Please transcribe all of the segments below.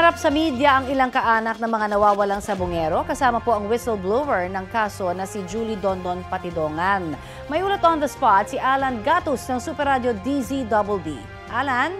Humarap sa media ang ilang kaanak ng mga nawawalang sabungero, kasama po ang whistleblower ng kaso na si Julie Dondon Patidongan. May ulat on the spot si Alan Gatus ng Super Radio DZBB. Alan?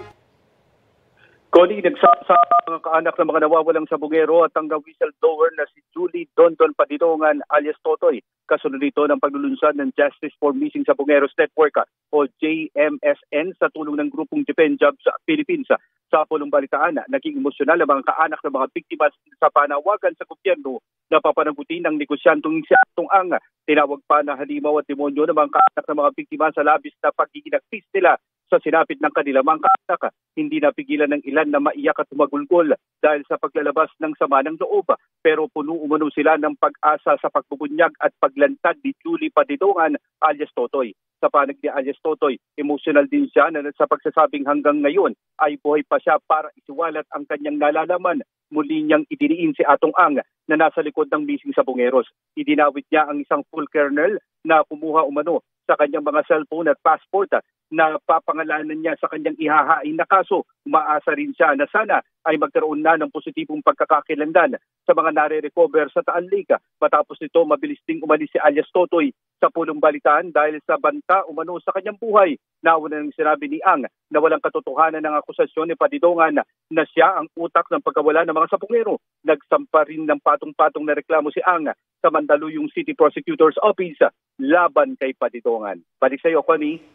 Connie, nagsasa ang kaanak ng mga nawawalang sabungero at ang whistleblower na si Julie Dondon Patidongan alias Totoy. Kasunod nito ng paglulunsad ng Justice for Missing Sabungeros Network o JMSN sa tulong ng grupong Defend Jobs Philippines. Sa pulong balitaan, naging emosyonal ang mga kaanak ng mga biktima sa panawagan sa gobyerno na papanagutin ng negosyantong si Atong Ang. Tinawag pa na halimaw at demonyo ng mga kaanak ng mga biktima sa labis na pagiging nila sa sinapit ng kanilang mga kaanak. Hindi napigilan ng ilan na maiyak at tumagulgol dahil sa paglalabas ng sama ng loob. Pero puno umano sila ng pag-asa sa pagbubunyag at paglantad ni Julie Patidongan alias Totoy. Sa panig ni alias Totoy, emotional din siya na sa pagsasabing hanggang ngayon ay buhay pa siya para isiwalat ang kanyang nalalaman. Muli niyang idiniin si Atong Ang na nasa likod ng missing sabungeros. Idinawit niya ang isang full kernel na kumuha umano sa kanyang mga cellphone at passport na papangalanan niya sa kanyang ihahain na kaso. Umaasa rin siya na sana ay magkaroon na ng positibong pagkakakilanlan sa mga nare-recover sa Taanliga. Matapos nito, mabilis ding umalis si alias Totoy sa pulong balitaan dahil sa banta umano sa kanyang buhay. Nauna nang sinabi ni Ang na walang katotohanan ng akusasyon ni Patidongan na siya ang utak ng pagkawala ng mga sabungero. Nagsampa rin ng patong-patong na reklamo si Ang sa Mandaluyong City Prosecutor's Office laban kay Patidongan. Balik sa iyo, Connie.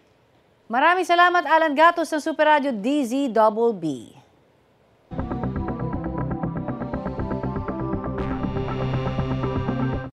Maraming salamat, Alan Gatos ng Super Radio DZBB.